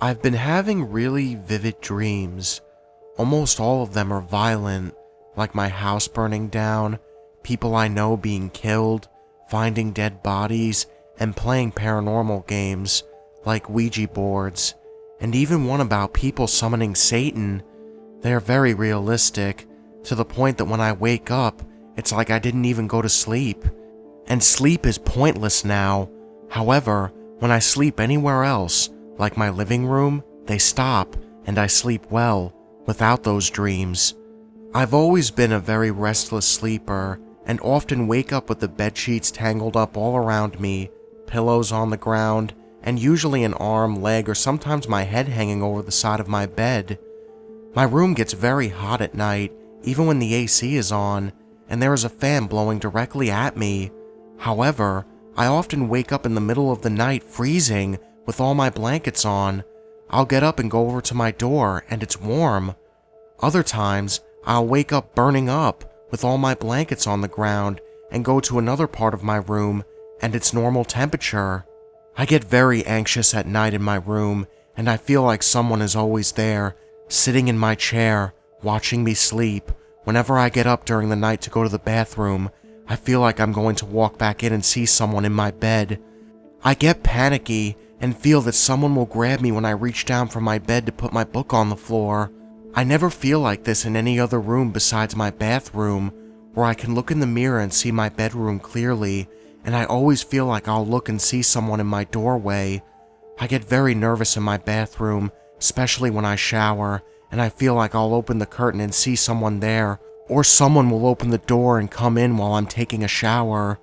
I've been having really vivid dreams. Almost all of them are violent, like my house burning down, people I know being killed, finding dead bodies, and playing paranormal games, like Ouija boards, and even one about people summoning Satan. They are very realistic, to the point that when I wake up, it's like I didn't even go to sleep. And sleep is pointless now. However, when I sleep anywhere else, like my living room, they stop, and I sleep well, without those dreams. I've always been a very restless sleeper, and often wake up with the bedsheets tangled up all around me, pillows on the ground, and usually an arm, leg, or sometimes my head hanging over the side of my bed. My room gets very hot at night, even when the AC is on, and there is a fan blowing directly at me. However, I often wake up in the middle of the night freezing with all my blankets on. I'll get up and go over to my door and it's warm. Other times, I'll wake up burning up with all my blankets on the ground and go to another part of my room and it's normal temperature. I get very anxious at night in my room and I feel like someone is always there, sitting in my chair, watching me sleep. Whenever I get up during the night to go to the bathroom, I feel like I'm going to walk back in and see someone in my bed. I get panicky and feel that someone will grab me when I reach down from my bed to put my book on the floor. I never feel like this in any other room besides my bathroom, where I can look in the mirror and see my bedroom clearly, and I always feel like I'll look and see someone in my doorway. I get very nervous in my bathroom, especially when I shower, and I feel like I'll open the curtain and see someone there, or someone will open the door and come in while I'm taking a shower.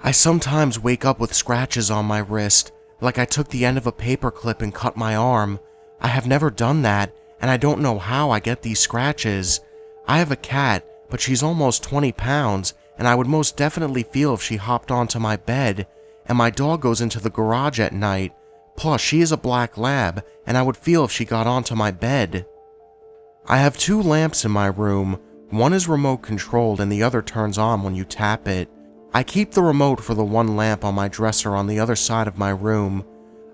I sometimes wake up with scratches on my wrist, like I took the end of a paper clip and cut my arm. I have never done that, and I don't know how I get these scratches. I have a cat, but she's almost 20 pounds, and I would most definitely feel if she hopped onto my bed, and my dog goes into the garage at night. Plus, she is a black lab, and I would feel if she got onto my bed. I have 2 lamps in my room. One is remote controlled and the other turns on when you tap it. I keep the remote for the one lamp on my dresser on the other side of my room.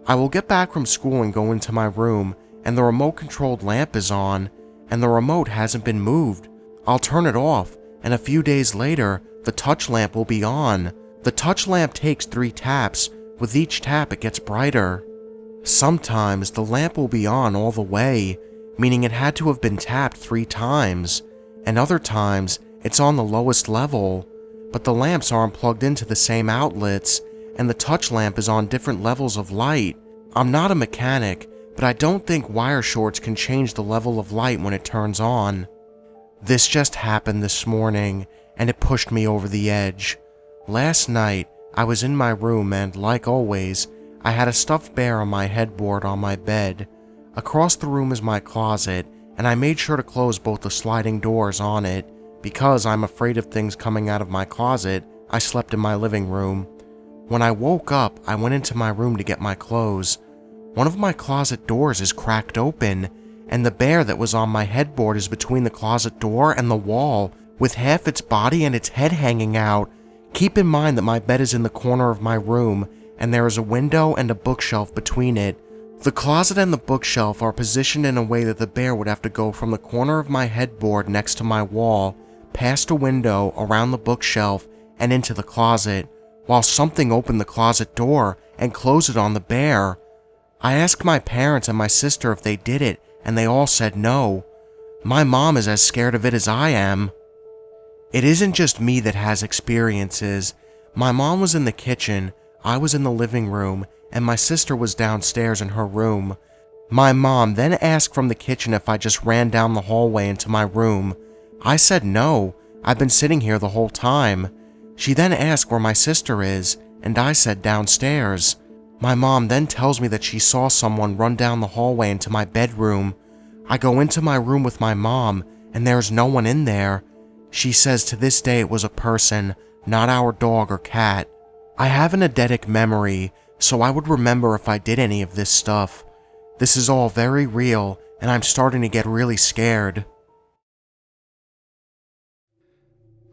I will get back from school and go into my room, and the remote controlled lamp is on, and the remote hasn't been moved. I'll turn it off, and a few days later, the touch lamp will be on. The touch lamp takes 3 taps. With each tap, it gets brighter. Sometimes the lamp will be on all the way, meaning it had to have been tapped 3 times, and other times it's on the lowest level, but the lamps aren't plugged into the same outlets, and the touch lamp is on different levels of light. I'm not a mechanic, but I don't think wire shorts can change the level of light when it turns on. This just happened this morning, and it pushed me over the edge. Last night, I was in my room and, like always, I had a stuffed bear on my headboard on my bed. Across the room is my closet, and I made sure to close both the sliding doors on it. Because I'm afraid of things coming out of my closet, I slept in my living room. When I woke up, I went into my room to get my clothes. One of my closet doors is cracked open, and the bear that was on my headboard is between the closet door and the wall, with half its body and its head hanging out. Keep in mind that my bed is in the corner of my room, and there is a window and a bookshelf between it. The closet and the bookshelf are positioned in a way that the bear would have to go from the corner of my headboard next to my wall, past a window, around the bookshelf, and into the closet, while something opened the closet door and closed it on the bear. I asked my parents and my sister if they did it, and they all said no. My mom is as scared of it as I am. It isn't just me that has experiences. My mom was in the kitchen, I was in the living room, and my sister was downstairs in her room. My mom then asked from the kitchen if I just ran down the hallway into my room. I said no, I've been sitting here the whole time. She then asked where my sister is, and I said downstairs. My mom then tells me that she saw someone run down the hallway into my bedroom. I go into my room with my mom, and there is no one in there. She says to this day it was a person, not our dog or cat. I have an eidetic memory, so I would remember if I did any of this stuff. This is all very real, and I'm starting to get really scared.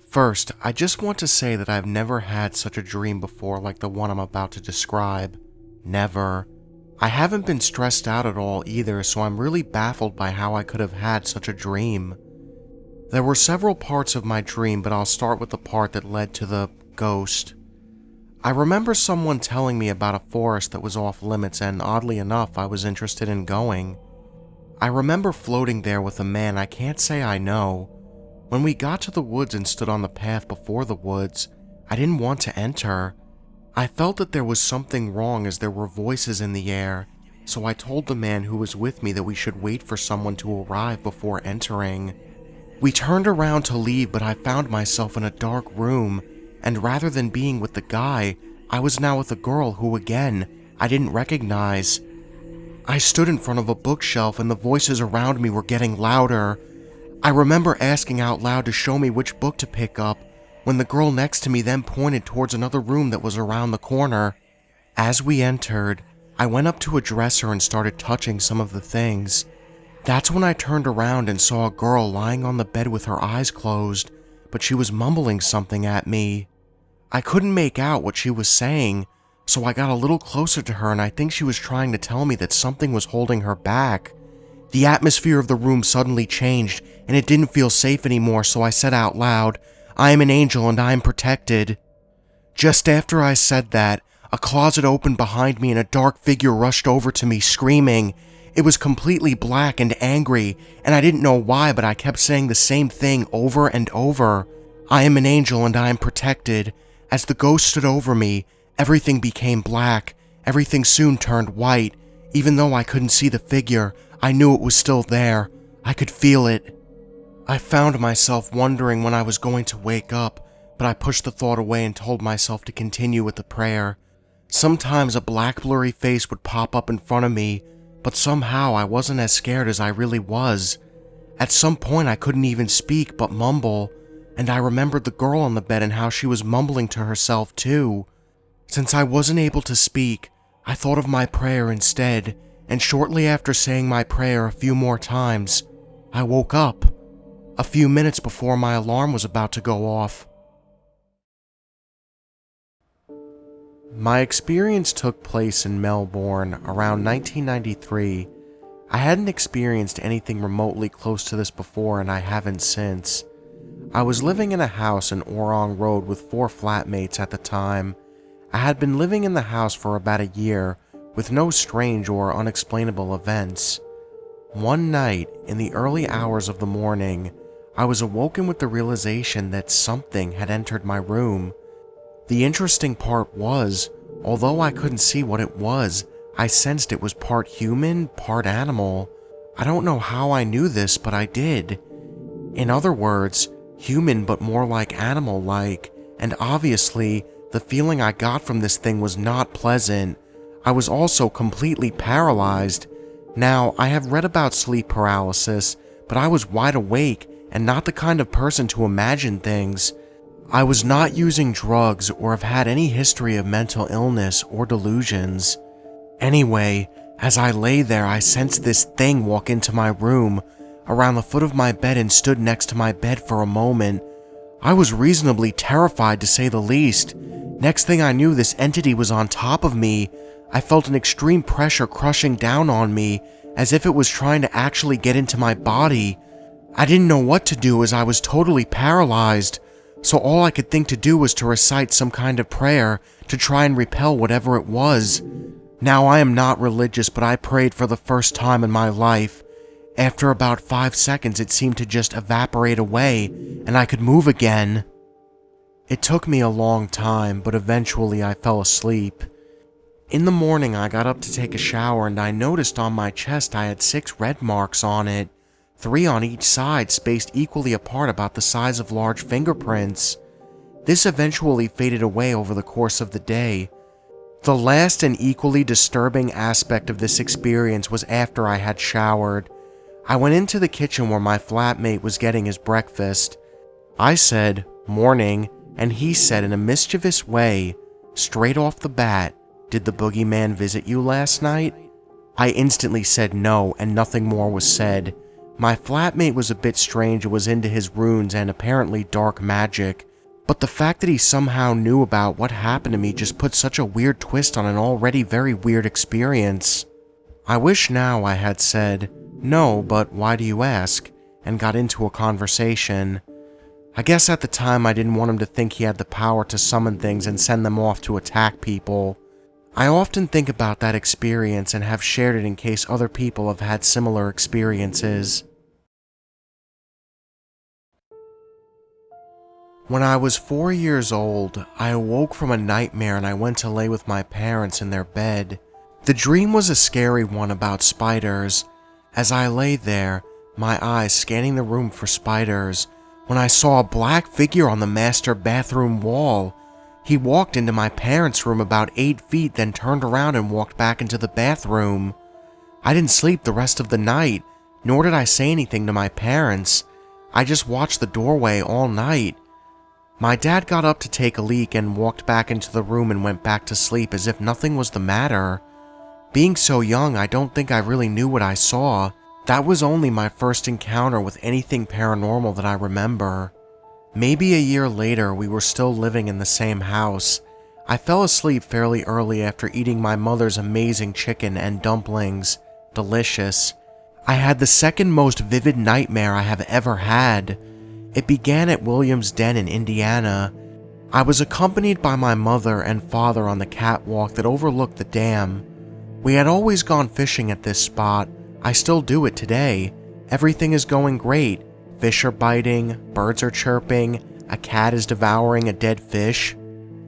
First, I just want to say that I've never had such a dream before like the one I'm about to describe. Never. I haven't been stressed out at all either, so I'm really baffled by how I could have had such a dream. There were several parts of my dream, but I'll start with the part that led to the ghost. I remember someone telling me about a forest that was off limits, and oddly enough, I was interested in going. I remember floating there with a man I can't say I know. When we got to the woods and stood on the path before the woods, I didn't want to enter. I felt that there was something wrong as there were voices in the air, so I told the man who was with me that we should wait for someone to arrive before entering. We turned around to leave, but I found myself in a dark room, and rather than being with the guy, I was now with a girl who, again, I didn't recognize. I stood in front of a bookshelf and the voices around me were getting louder. I remember asking out loud to show me which book to pick up, when the girl next to me then pointed towards another room that was around the corner. As we entered, I went up to a dresser and started touching some of the things. That's when I turned around and saw a girl lying on the bed with her eyes closed, but she was mumbling something at me. I couldn't make out what she was saying, so I got a little closer to her and I think she was trying to tell me that something was holding her back. The atmosphere of the room suddenly changed and it didn't feel safe anymore, so I said out loud, "I am an angel and I am protected." Just after I said that, a closet opened behind me and a dark figure rushed over to me screaming. It was completely black and angry, and I didn't know why, but I kept saying the same thing over and over. "I am an angel and I am protected." As the ghost stood over me, everything became black. Everything soon turned white. Even though I couldn't see the figure, I knew it was still there. I could feel it. I found myself wondering when I was going to wake up, but I pushed the thought away and told myself to continue with the prayer. Sometimes a black blurry face would pop up in front of me, but somehow I wasn't as scared as I really was. At some point I couldn't even speak but mumble, and I remembered the girl on the bed and how she was mumbling to herself too. Since I wasn't able to speak, I thought of my prayer instead, and shortly after saying my prayer a few more times, I woke up, a few minutes before my alarm was about to go off. My experience took place in Melbourne around 1993. I hadn't experienced anything remotely close to this before, and I haven't since. I was living in a house in Orong Road with 4 flatmates at the time. I had been living in the house for about a year, with no strange or unexplainable events. One night, in the early hours of the morning, I was awoken with the realization that something had entered my room. The interesting part was, although I couldn't see what it was, I sensed it was part human, part animal. I don't know how I knew this, but I did. In other words, human but more like animal-like, and obviously, the feeling I got from this thing was not pleasant. I was also completely paralyzed. Now, I have read about sleep paralysis, but I was wide awake and not the kind of person to imagine things. I was not using drugs or have had any history of mental illness or delusions. Anyway, as I lay there, I sensed this thing walk into my room, around the foot of my bed, and stood next to my bed for a moment. I was reasonably terrified, to say the least. Next thing I knew, this entity was on top of me. I felt an extreme pressure crushing down on me, as if it was trying to actually get into my body. I didn't know what to do as I was totally paralyzed, so all I could think to do was to recite some kind of prayer to try and repel whatever it was. Now, I am not religious, but I prayed for the first time in my life. After about 5 seconds, it seemed to just evaporate away, and I could move again. It took me a long time, but eventually I fell asleep. In the morning, I got up to take a shower, and I noticed on my chest I had 6 red marks on it, 3 on each side, spaced equally apart, about the size of large fingerprints. This eventually faded away over the course of the day. The last and equally disturbing aspect of this experience was after I had showered. I went into the kitchen where my flatmate was getting his breakfast. I said, "Morning," and he said in a mischievous way, straight off the bat, "Did the boogeyman visit you last night?" I instantly said no, and nothing more was said. My flatmate was a bit strange and was into his runes and apparently dark magic, but the fact that he somehow knew about what happened to me just put such a weird twist on an already very weird experience. I wish now I had said, "No, but why do you ask?" and got into a conversation. I guess at the time I didn't want him to think he had the power to summon things and send them off to attack people. I often think about that experience and have shared it in case other people have had similar experiences. When I was 4 years old, I awoke from a nightmare and I went to lay with my parents in their bed. The dream was a scary one about spiders. As I lay there, my eyes scanning the room for spiders, when I saw a black figure on the master bathroom wall. He walked into my parents' room about 8 feet, then turned around and walked back into the bathroom. I didn't sleep the rest of the night, nor did I say anything to my parents. I just watched the doorway all night. My dad got up to take a leak and walked back into the room and went back to sleep as if nothing was the matter. Being so young, I don't think I really knew what I saw. That was only my first encounter with anything paranormal that I remember. Maybe a year later, we were still living in the same house. I fell asleep fairly early after eating my mother's amazing chicken and dumplings. Delicious. I had the second most vivid nightmare I have ever had. It began at Williams Den in Indiana. I was accompanied by my mother and father on the catwalk that overlooked the dam. We had always gone fishing at this spot. I still do it today. Everything is going great. Fish are biting, birds are chirping, a cat is devouring a dead fish.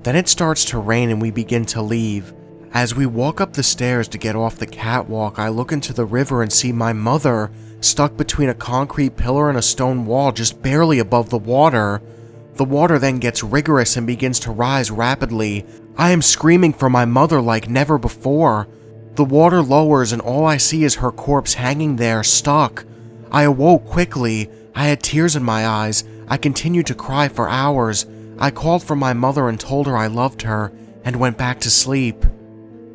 Then it starts to rain and we begin to leave. As we walk up the stairs to get off the catwalk, I look into the river and see my mother stuck between a concrete pillar and a stone wall just barely above the water. The water then gets rigorous and begins to rise rapidly. I am screaming for my mother like never before. The water lowers and all I see is her corpse hanging there, stuck. I awoke quickly. I had tears in my eyes. I continued to cry for hours. I called for my mother and told her I loved her, and went back to sleep.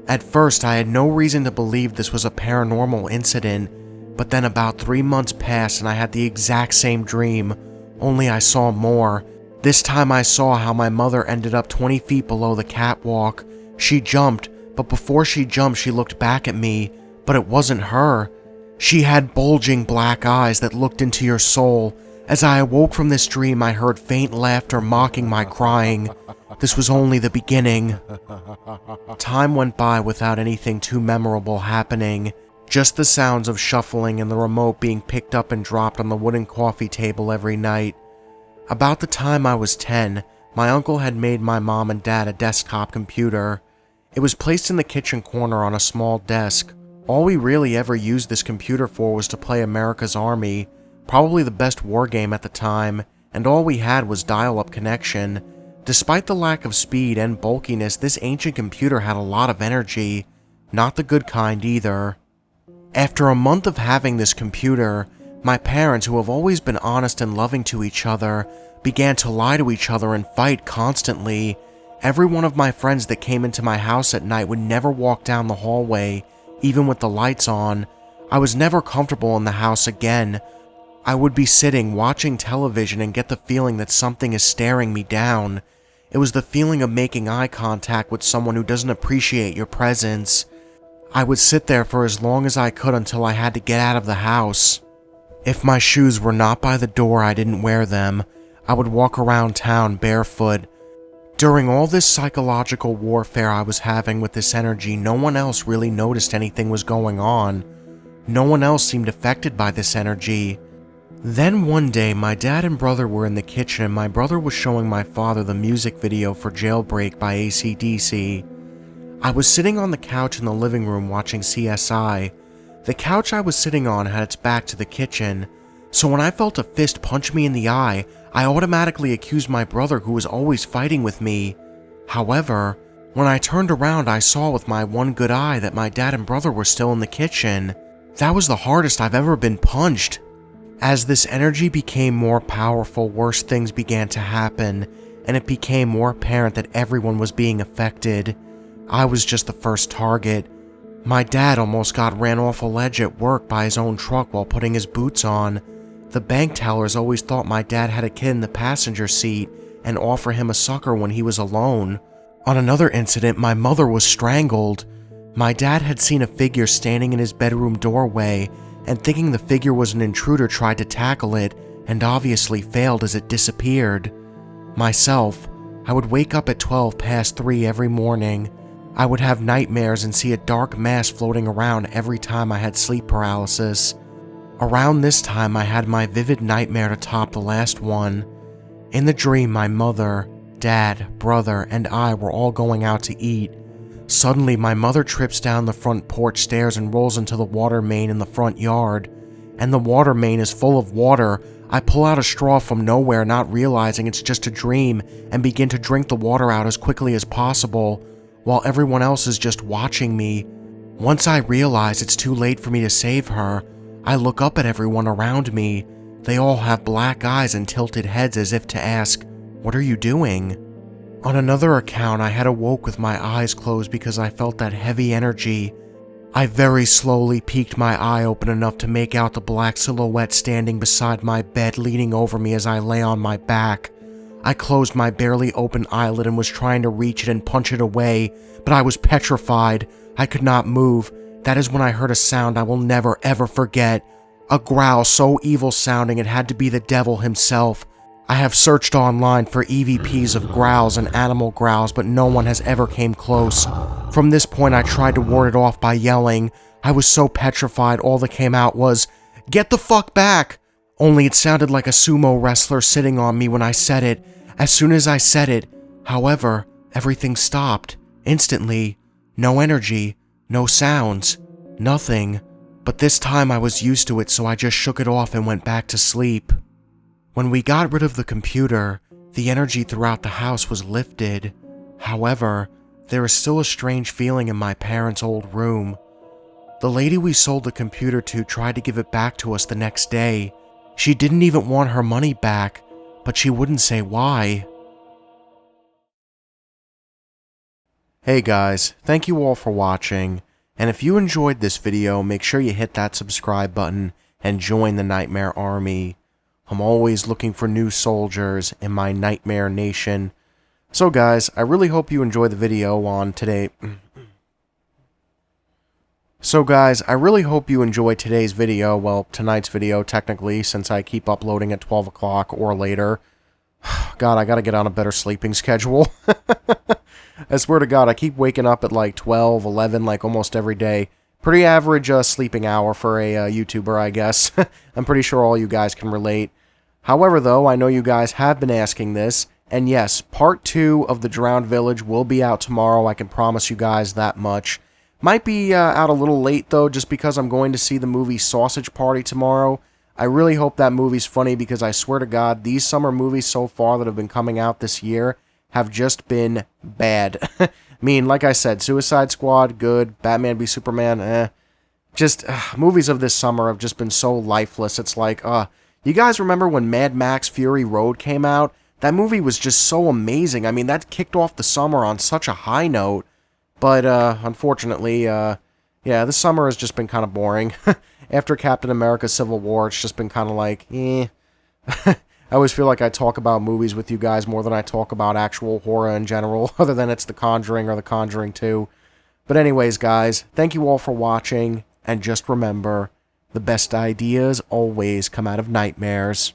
At first, I had no reason to believe this was a paranormal incident, but then about 3 months passed and I had the exact same dream, only I saw more. This time I saw how my mother ended up 20 feet below the catwalk. She jumped, but before she jumped, she looked back at me, but it wasn't her. She had bulging black eyes that looked into your soul. As I awoke from this dream, I heard faint laughter mocking my crying. This was only the beginning. Time went by without anything too memorable happening. Just the sounds of shuffling and the remote being picked up and dropped on the wooden coffee table every night. About the time I was 10, my uncle had made my mom and dad a desktop computer. It was placed in the kitchen corner on a small desk. All we really ever used this computer for was to play America's Army, probably the best war game at the time, and all we had was dial-up connection. Despite the lack of speed and bulkiness, this ancient computer had a lot of energy, not the good kind either. After a month of having this computer, my parents, who have always been honest and loving to each other, began to lie to each other and fight constantly. Every one of my friends that came into my house at night would never walk down the hallway, even with the lights on. I was never comfortable in the house again. I would be sitting watching television and get the feeling that something is staring me down. It was the feeling of making eye contact with someone who doesn't appreciate your presence. I would sit there for as long as I could until I had to get out of the house. If my shoes were not by the door, I didn't wear them. I would walk around town barefoot. During all this psychological warfare I was having with this energy, no one else really noticed anything was going on. No one else seemed affected by this energy. Then one day, my dad and brother were in the kitchen and my brother was showing my father the music video for Jailbreak by AC/DC. I was sitting on the couch in the living room watching CSI. The couch I was sitting on had its back to the kitchen, so when I felt a fist punch me in the eye, I automatically accused my brother, who was always fighting with me. However, when I turned around, I saw with my one good eye that my dad and brother were still in the kitchen. That was the hardest I've ever been punched. As this energy became more powerful, worse things began to happen, and it became more apparent that everyone was being affected. I was just the first target. My dad almost got ran off a ledge at work by his own truck while putting his boots on. The bank tellers always thought my dad had a kid in the passenger seat and offer him a sucker when he was alone. On another incident, my mother was strangled. My dad had seen a figure standing in his bedroom doorway, and thinking the figure was an intruder tried to tackle it and obviously failed as it disappeared. Myself, I would wake up at 12 past 3 every morning. I would have nightmares and see a dark mass floating around every time I had sleep paralysis. Around this time I had my vivid nightmare to top the last one. In the dream, my mother, dad, brother, and I were all going out to eat. Suddenly, my mother trips down the front porch stairs and rolls into the water main in the front yard. And the water main is full of water. I pull out a straw from nowhere, not realizing it's just a dream, and begin to drink the water out as quickly as possible, while everyone else is just watching me. Once I realize it's too late for me to save her, I look up at everyone around me. They all have black eyes and tilted heads as if to ask, "What are you doing?" On another account, I had awoke with my eyes closed because I felt that heavy energy. I very slowly peeked my eye open enough to make out the black silhouette standing beside my bed, leaning over me as I lay on my back. I closed my barely open eyelid and was trying to reach it and punch it away, but I was petrified. I could not move. That is when I heard a sound I will never ever forget. A growl so evil sounding it had to be the devil himself. I have searched online for EVPs of growls and animal growls, but no one has ever came close. From this point, I tried to ward it off by yelling. I was so petrified, all that came out was, "Get the fuck back!" Only it sounded like a sumo wrestler sitting on me when I said it. As soon as I said it, however, everything stopped. Instantly. No energy, no sounds, nothing. But this time I was used to it, so I just shook it off and went back to sleep. When we got rid of the computer, the energy throughout the house was lifted. However, there is still a strange feeling in my parents' old room. The lady we sold the computer to tried to give it back to us the next day. She didn't even want her money back, but she wouldn't say why. Hey guys, thank you all for watching, and if you enjoyed this video, make sure you hit that subscribe button and join the Nightmare Army. I'm always looking for new soldiers in my Nightmare Nation. So guys, I really hope you enjoy the video on today. Today's video, well, tonight's video technically, since I keep uploading at 12 o'clock or later. God, I gotta get on a better sleeping schedule. I swear to God, I keep waking up at like 12, 11, like almost every day. Pretty average sleeping hour for a YouTuber, I guess. I'm pretty sure all you guys can relate. However, though, I know you guys have been asking this, and yes, part 2 of The Drowned Village will be out tomorrow, I can promise you guys that much. Might be out a little late, though, just because I'm going to see the movie Sausage Party tomorrow. I really hope that movie's funny, because I swear to God, these summer movies so far that have been coming out this year have just been bad. I mean, like I said, Suicide Squad, good. Batman v Superman, eh. Just, movies of this summer have just been so lifeless. It's like, you guys remember when Mad Max Fury Road came out? That movie was just so amazing. I mean, that kicked off the summer on such a high note. But, unfortunately, yeah, this summer has just been kind of boring. After Captain America Civil War, it's just been kind of like, eh. I always feel like I talk about movies with you guys more than I talk about actual horror in general, other than it's The Conjuring or The Conjuring 2. But anyways, guys, thank you all for watching, and just remember, the best ideas always come out of nightmares.